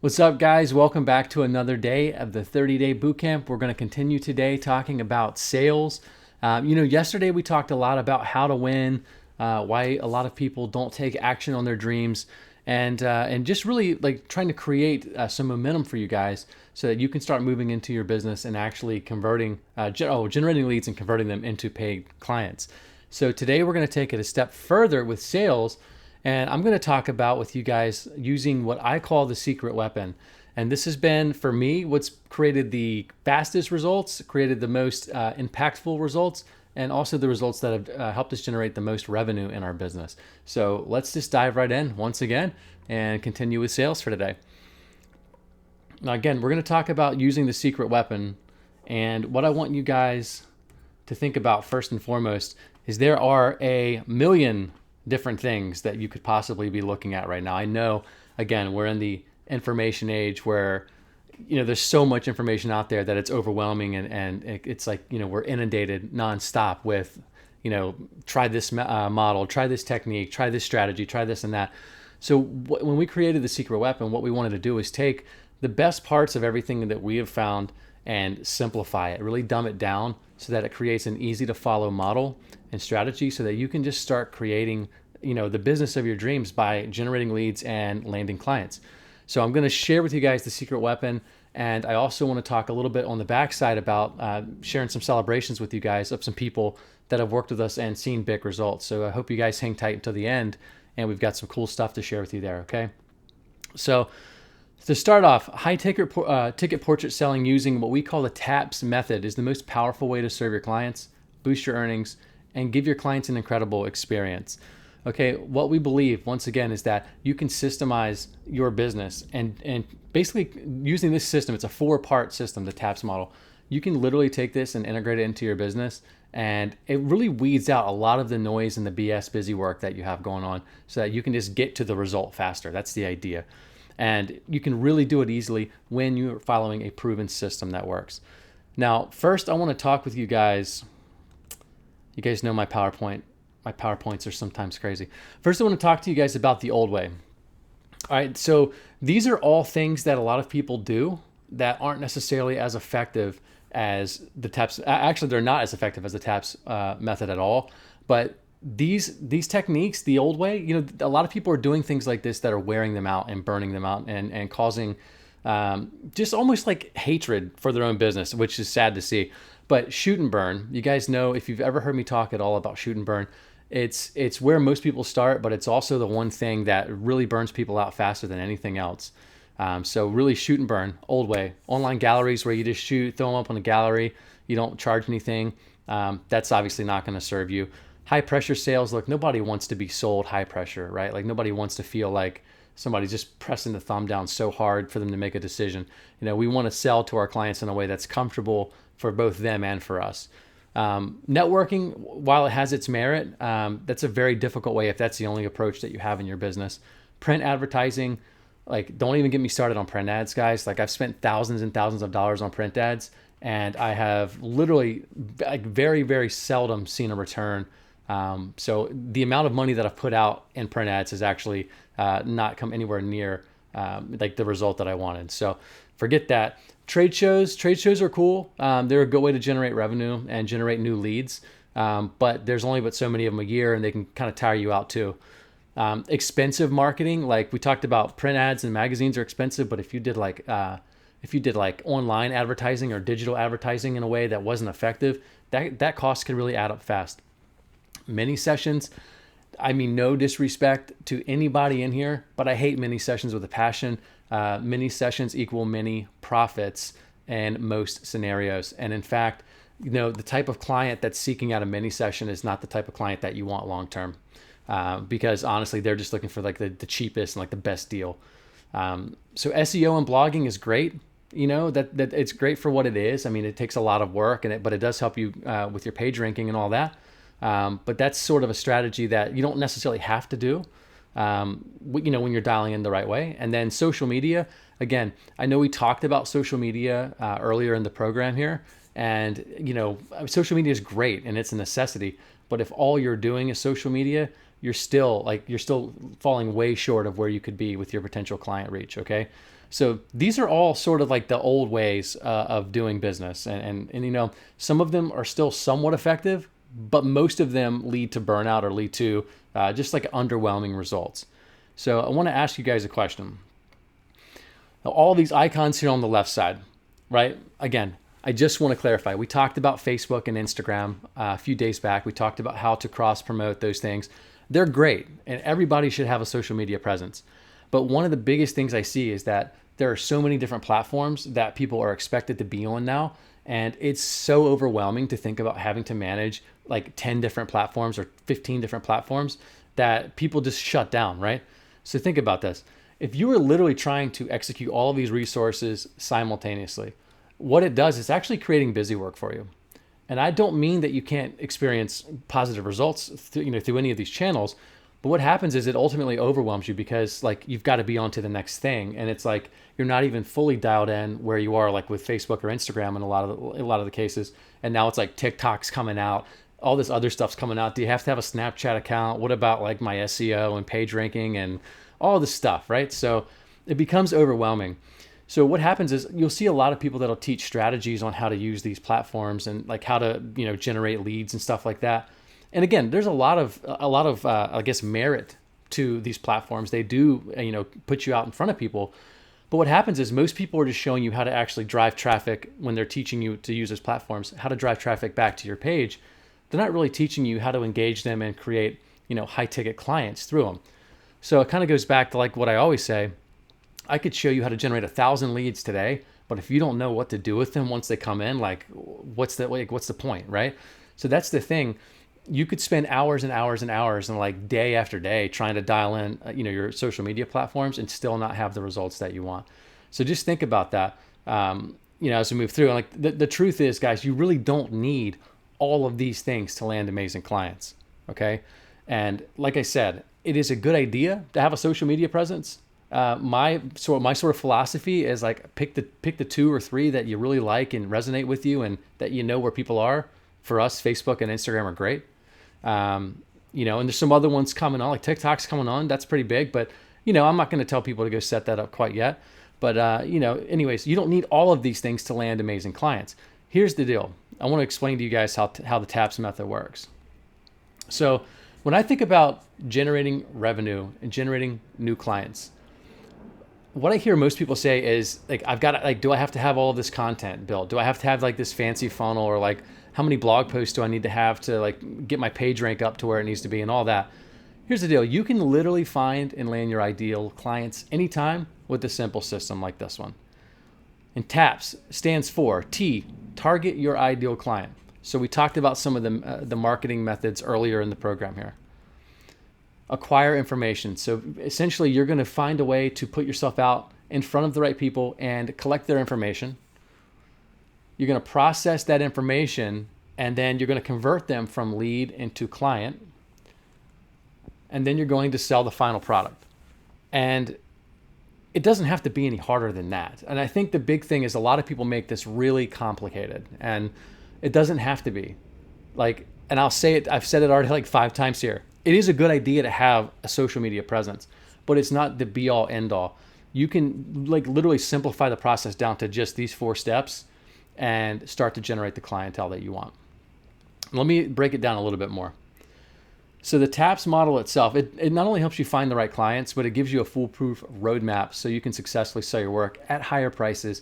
What's up, guys? Welcome back to another day of the 30-day bootcamp. We're going to continue today talking about sales. Yesterday we talked a lot about how to win, why a lot of people don't take action on their dreams, and just really like trying to create some momentum for you guys so that you can start moving into your business and actually generating leads and converting them into paid clients. So today we're going to take it a step further with sales. And I'm going to talk about with you guys using what I call the secret weapon. And this has been, for me, what's created the fastest results, created the most impactful results, and also the results that have helped us generate the most revenue in our business. So let's just dive right in once again and continue with sales for today. Now, again, we're going to talk about using the secret weapon. And what I want you guys to think about first and foremost is there are a million different things that you could possibly be looking at right now. I know, again, we're in the information age where, there's so much information out there that it's overwhelming and it's like, we're inundated nonstop with, try this model, try this technique, try this strategy, try this and that. So when we created the secret weapon, what we wanted to do is take the best parts of everything that we have found and simplify it, really dumb it down so that it creates an easy to follow model and strategy so that you can just start creating, the business of your dreams by generating leads and landing clients. So I'm going to share with you guys the secret weapon. And I also want to talk a little bit on the backside about sharing some celebrations with you guys of some people that have worked with us and seen big results. So I hope you guys hang tight until the end and we've got some cool stuff to share with you there. Okay. So to start off, high ticket portrait selling using what we call the TAPS method is the most powerful way to serve your clients, boost your earnings, and give your clients an incredible experience. Okay, what we believe, once again, is that you can systemize your business and basically using this system, it's a 4-part system, the TAPS model. You can literally take this and integrate it into your business, and it really weeds out a lot of the noise and the BS busy work that you have going on so that you can just get to the result faster. That's the idea. And you can really do it easily when you're following a proven system that works. Now, first, I want to talk with you guys. You guys know my PowerPoint. My PowerPoints are sometimes crazy. First, I want to talk to you guys about the old way. All right, so these are all things that a lot of people do that aren't necessarily as effective as the TAPS. Actually, they're not as effective as the TAPS method at all. But these techniques, the old way, a lot of people are doing things like this that are wearing them out and burning them out and causing just almost like hatred for their own business, which is sad to see. But shoot and burn, you guys know, if you've ever heard me talk at all about shoot and burn, it's where most people start, but it's also the one thing that really burns people out faster than anything else. So really shoot and burn, old way. Online galleries where you just shoot, throw them up on a gallery, you don't charge anything. That's obviously not going to serve you. High pressure sales, look, nobody wants to be sold high pressure, right? Like nobody wants to feel like somebody's just pressing the thumb down so hard for them to make a decision. We want to sell to our clients in a way that's comfortable for both them and for us. Networking, while it has its merit, that's a very difficult way if that's the only approach that you have in your business. Print advertising, like don't even get me started on print ads, guys. Like I've spent thousands and thousands of dollars on print ads, and I have literally like very, very seldom seen a return. So the amount of money that I've put out in print ads has actually not come anywhere near like the result that I wanted. So forget that. Trade shows are cool. They're a good way to generate revenue and generate new leads. But there's only but so many of them a year, and they can kind of tire you out too. Expensive marketing, like we talked about, print ads and magazines are expensive. But if you did like online advertising or digital advertising in a way that wasn't effective, that cost can really add up fast. Mini sessions, I mean, no disrespect to anybody in here, but I hate mini sessions with a passion. Mini sessions equal mini profits in most scenarios. And in fact, the type of client that's seeking out a mini session is not the type of client that you want long-term. Because honestly, they're just looking for like the cheapest and like the best deal. So SEO and blogging is great. That it's great for what it is. I mean, it takes a lot of work but it does help you with your page ranking and all that. But that's sort of a strategy that you don't necessarily have to do, when you're dialing in the right way. And then social media, again, I know we talked about social media earlier in the program here, and social media is great and it's a necessity. But if all you're doing is social media, you're still falling way short of where you could be with your potential client reach. Okay. So these are all sort of like the old ways of doing business. And some of them are still somewhat effective, but most of them lead to burnout or lead to just like underwhelming results. So I want to ask you guys a question. Now, all these icons here on the left side, right? Again, I just want to clarify. We talked about Facebook and Instagram a few days back. We talked about how to cross promote those things. They're great, and everybody should have a social media presence. But one of the biggest things I see is that there are so many different platforms that people are expected to be on now. And it's so overwhelming to think about having to manage like 10 different platforms or 15 different platforms that people just shut down, right? So think about this. If you were literally trying to execute all of these resources simultaneously, what it does is actually creating busy work for you. And I don't mean that you can't experience positive results through any of these channels, but what happens is it ultimately overwhelms you because like you've got to be on to the next thing, and it's like you're not even fully dialed in where you are like with Facebook or Instagram in a lot of the cases. And now it's like TikTok's coming out, all this other stuff's coming out. Do you have to have a Snapchat account? What about like my SEO and page ranking and all this stuff, right? So it becomes overwhelming. So what happens is you'll see a lot of people that'll teach strategies on how to use these platforms and like how to generate leads and stuff like that. And again, there's a lot of I guess merit to these platforms. They do put you out in front of people. But what happens is most people are just showing you how to actually drive traffic when they're teaching you to use those platforms, how to drive traffic back to your page. They're not really teaching you how to engage them and create high ticket clients through them. So it kind of goes back to like what I always say. I could show you how to generate 1,000 leads today, but if you don't know what to do with them once they come in, like what's the point, right? So that's the thing. You could spend hours and hours and hours and like day after day trying to dial in, your social media platforms and still not have the results that you want. So just think about that, as we move through. And like the truth is, guys, you really don't need all of these things to land amazing clients. Okay. And like I said, it is a good idea to have a social media presence. My sort of philosophy is like pick the 2 or 3 that you really like and resonate with you and that where people are. For us, Facebook and Instagram are great. And there's some other ones coming on, like TikTok's coming on. That's pretty big, but I'm not going to tell people to go set that up quite yet. But anyways, you don't need all of these things to land amazing clients. Here's the deal. I want to explain to you guys how the TAPS method works. So when I think about generating revenue and generating new clients, what I hear most people say is like, do I have to have all of this content built? Do I have to have like this fancy funnel, or like how many blog posts do I need to have to like get my page rank up to where it needs to be and all that? Here's the deal. You can literally find and land your ideal clients anytime with a simple system like this one. And TAPS stands for T, target your ideal client. So we talked about some of the marketing methods earlier in the program here. Acquire information. So essentially you're going to find a way to put yourself out in front of the right people and collect their information. You're going to process that information, and then you're going to convert them from lead into client. And then you're going to sell the final product. And it doesn't have to be any harder than that. And I think the big thing is a lot of people make this really complicated, and it doesn't have to be. And I'll say it, I've said it already like 5 times here. It is a good idea to have a social media presence, but it's not the be all end all. You can like literally simplify the process down to just these 4 steps and start to generate the clientele that you want. Let me break it down a little bit more. So the TAPS model itself, it not only helps you find the right clients, but it gives you a foolproof roadmap so you can successfully sell your work at higher prices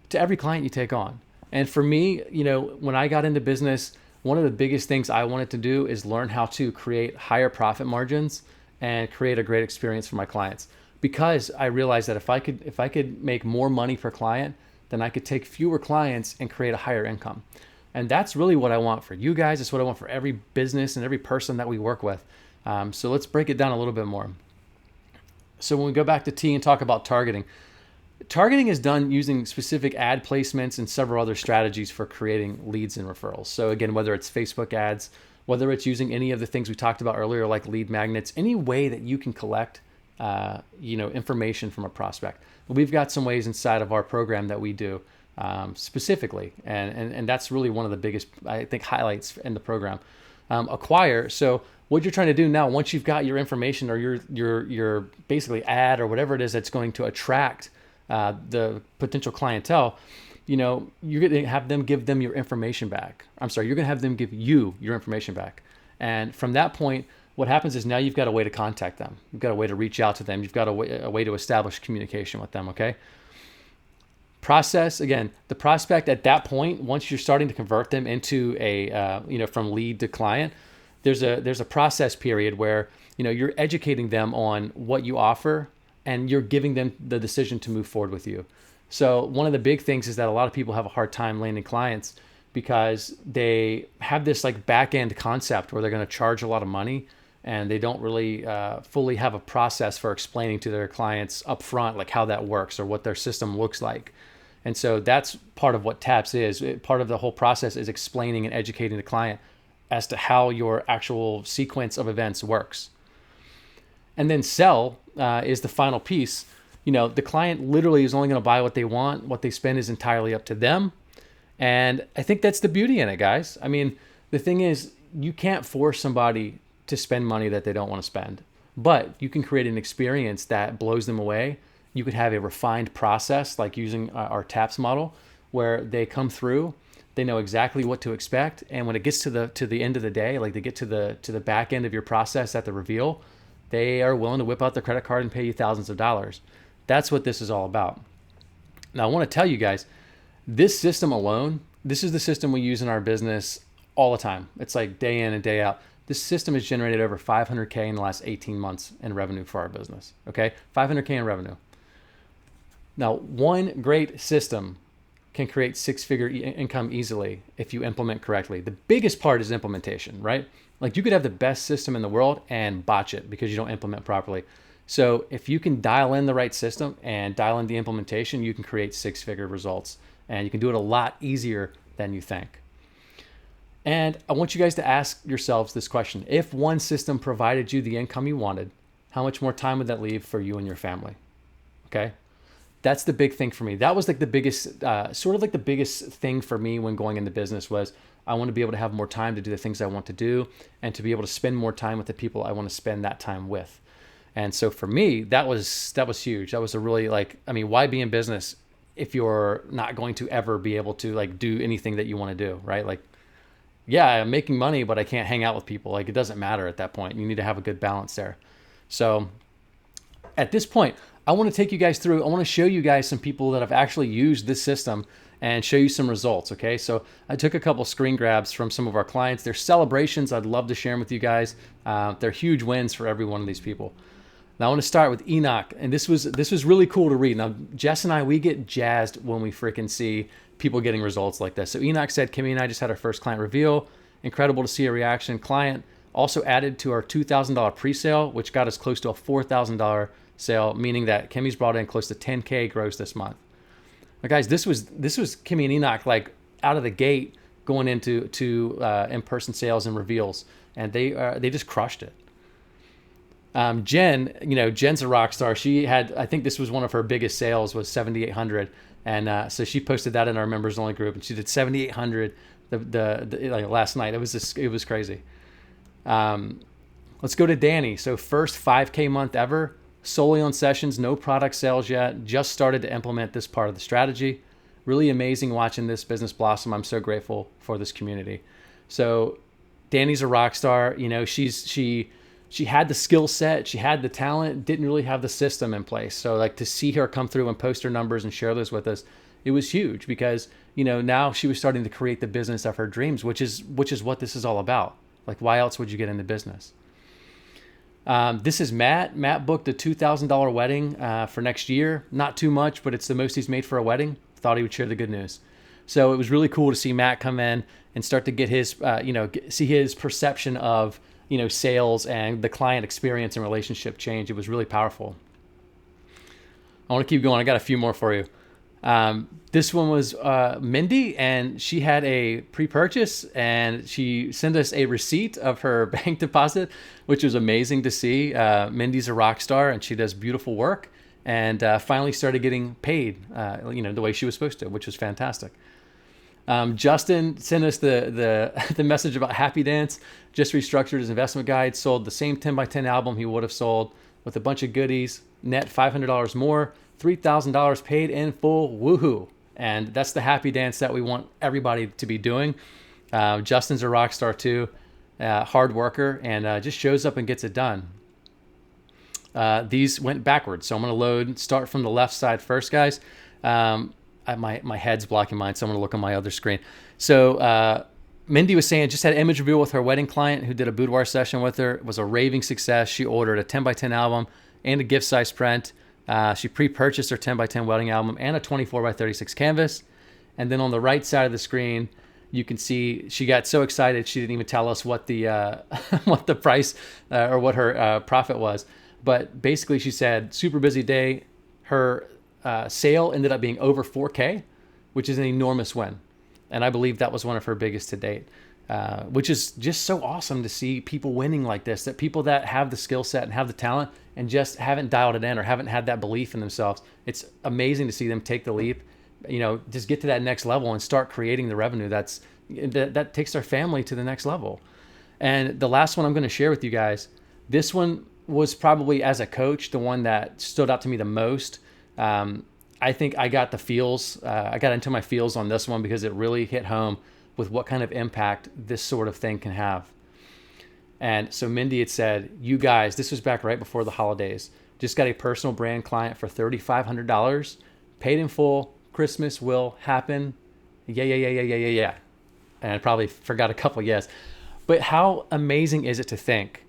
to every client you take on. And for me, when I got into business, one of the biggest things I wanted to do is learn how to create higher profit margins and create a great experience for my clients. Because I realized that if I could make more money per client, then I could take fewer clients and create a higher income. And that's really what I want for you guys. It's what I want for every business and every person that we work with. So let's break it down a little bit more. So when we go back to T and talk about targeting, targeting is done using specific ad placements and several other strategies for creating leads and referrals. So again, whether it's Facebook ads, whether it's using any of the things we talked about earlier, like lead magnets, any way that you can collect, information from a prospect. We've got some ways inside of our program that we do specifically, and that's really one of the biggest, I think, highlights in the program. acquire. So what you're trying to do now, once you've got your information or your basically ad or whatever it is that's going to attract the potential clientele, you're going to have them give them your information back. I'm sorry, you're going to have them give you your information back. And from that point, what happens is now you've got a way to contact them. You've got a way to reach out to them. You've got a way to establish communication with them, okay? Process, again, the prospect at that point, once you're starting to convert them into from lead to client, there's a process period where, you're educating them on what you offer and you're giving them the decision to move forward with you. So one of the big things is that a lot of people have a hard time landing clients because they have this like back end concept where they're going to charge a lot of money and they don't really fully have a process for explaining to their clients up front like how that works or what their system looks like. And so that's part of what TAPS is. Part of the whole process is explaining and educating the client as to how your actual sequence of events works. And then sell is the final piece. The client literally is only going to buy what they want. What they spend is entirely up to them. And I think that's the beauty in it, guys. I mean, the thing is, you can't force somebody to spend money that they don't want to spend, but you can create an experience that blows them away. You could have a refined process like using our TAPS model where they come through, they know exactly what to expect. And when it gets to the end of the day, like they get to the back end of your process at the reveal, they are willing to whip out their credit card and pay you thousands of dollars. That's what this is all about. Now, I want to tell you guys, this system alone, this is the system we use in our business all the time. It's like day in and day out. This system has generated over $500K in the last 18 months in revenue for our business. Okay, $500K in revenue. Now, one great system can create six-figure income easily if you implement correctly. The biggest part is implementation, right? Like you could have the best system in the world and botch it because you don't implement properly. So if you can dial in the right system and dial in the implementation, you can create six-figure results. And you can do it a lot easier than you think. And I want you guys to ask yourselves this question. If one system provided you the income you wanted, how much more time would that leave for you and your family? Okay? That's the big thing for me. That was like the biggest, the biggest thing for me when going into business was I want to be able to have more time to do the things I want to do and to be able to spend more time with the people I want to spend that time with. And so for me, that was huge. That was a really why be in business if you're not going to ever be able to like do anything that you want to do, right? Like, yeah, I'm making money, but I can't hang out with people. Like it doesn't matter at that point. You need to have a good balance there. So at this point, I want to take you guys through, I want to show you guys some people that have actually used this system and show you some results, okay? So I took a couple screen grabs from some of our clients. They're celebrations. I'd love to share them with you guys. They're huge wins for every one of these people. Now I want to start with Enoch, and this was really cool to read. Now Jess and I, we get jazzed when we freaking see people getting results like this. So Enoch said, Kimmy and I just had our first client reveal. Incredible to see a reaction. Client also added to our $2,000 pre-sale, which got us close to a $4,000 sale, meaning that Kimmy's brought in close to 10K gross this month. Now guys, this was Kimmy and Enoch like out of the gate going into in-person sales and reveals, and they just crushed it. Jen, Jen's a rock star. She had, I think this was one of her biggest sales was 7,800. And so she posted that in our members only group and she did 7,800 last night. It was crazy. Let's go to Danny. So first 5K month ever, solely on sessions, no product sales yet, just started to implement this part of the strategy. Really amazing watching this business blossom. I'm so grateful for this community. So Danny's a rock star. She had the skill set, she had the talent, didn't really have the system in place. So like to see her come through and post her numbers and share those with us, it was huge because, now she was starting to create the business of her dreams, which is what this is all about. Like why else would you get into business? This is Matt. Matt booked a $2,000 wedding for next year. Not too much, but it's the most he's made for a wedding. Thought he would share the good news. So it was really cool to see Matt come in and start to get his, see his perception of, sales and the client experience and relationship change. It was really powerful. I want to keep going. I got a few more for you. This one was Mindy, and she had a pre-purchase, and she sent us a receipt of her bank deposit, which was amazing to see. Mindy's a rock star, and she does beautiful work, and finally started getting paid, the way she was supposed to, which was fantastic. Justin sent us the message about Happy Dance. Just restructured his investment guide, sold the same 10 by 10 album he would have sold with a bunch of goodies, net $500 more, $3,000 paid in full. Woohoo! And that's the Happy Dance that we want everybody to be doing. Justin's a rock star too, hard worker, and just shows up and gets it done. These went backwards, so I'm going to start from the left side first, guys. My head's blocking mine, so I'm going to look on my other screen. So Mindy was saying, just had an image reveal with her wedding client who did a boudoir session with her. It was a raving success. She ordered a 10 by 10 album and a gift size print. She pre-purchased her 10 by 10 wedding album and a 24 by 36 canvas. And then on the right side of the screen, you can see she got so excited she didn't even tell us what the what the price or what her profit was. But basically, she said, super busy day. Her sale ended up being over 4K, which is an enormous win. And I believe that was one of her biggest to date, which is just so awesome to see people winning like this, that people that have the skill set and have the talent and just haven't dialed it in or haven't had that belief in themselves. It's amazing to see them take the leap, just get to that next level and start creating the revenue that takes their family to the next level. And the last one I'm going to share with you guys, this one was probably, as a coach, the one that stood out to me the most. I think I got the feels. I got into my feels on this one because it really hit home with what kind of impact this sort of thing can have. And so Mindy had said, you guys, this was back right before the holidays, just got a personal brand client for $3,500, paid in full. Christmas will happen. Yeah. And I probably forgot a couple yes. But how amazing is it to think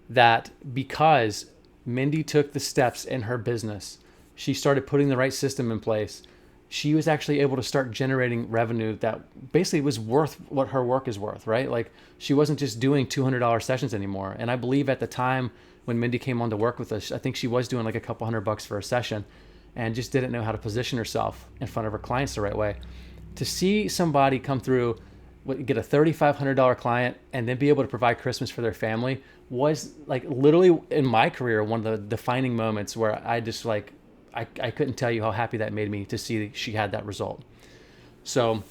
that because Mindy took the steps in her business, she started putting the right system in place, she was actually able to start generating revenue that basically was worth what her work is worth, right? Like, she wasn't just doing $200 sessions anymore. And I believe at the time when Mindy came on to work with us, I think she was doing like a couple $100 for a session and just didn't know how to position herself in front of her clients the right way. To see somebody come through, get a $3,500 client and then be able to provide Christmas for their family was like literally in my career one of the defining moments where I just like, I couldn't tell you how happy that made me to see she had that result. So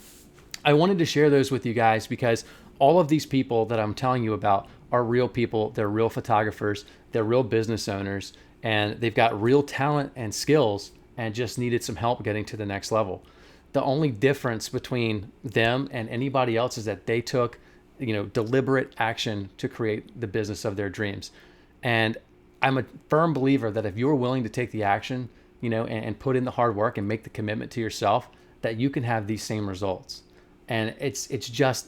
I wanted to share those with you guys because all of these people that I'm telling you about are real people. They're real photographers. They're real business owners, and they've got real talent and skills and just needed some help getting to the next level. The only difference between them and anybody else is that they took, deliberate action to create the business of their dreams. And I'm a firm believer that if you're willing to take the action, and put in the hard work and make the commitment to yourself, that you can have these same results. And it's just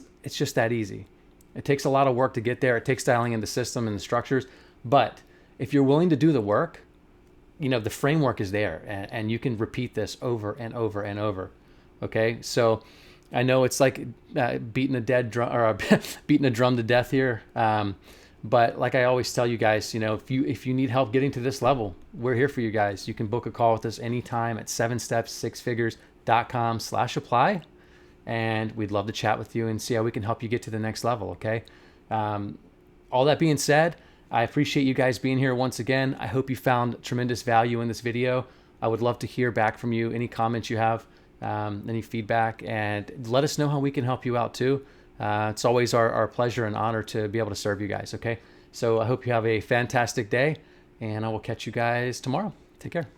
that easy. It takes a lot of work to get there. It takes dialing in the system and the structures. But if you're willing to do the work, the framework is there, and you can repeat this over and over and over. Okay, so I know it's like beating a dead drum or beating a drum to death here. But like I always tell you guys, if you need help getting to this level, we're here for you guys. You can book a call with us anytime at 7stepssixfigures.com/apply. And we'd love to chat with you and see how we can help you get to the next level. Okay. All that being said, I appreciate you guys being here once again. I hope you found tremendous value in this video. I would love to hear back from you, any comments you have, any feedback, and let us know how we can help you out too. It's always our pleasure and honor to be able to serve you guys, okay? So I hope you have a fantastic day, and I will catch you guys tomorrow. Take care.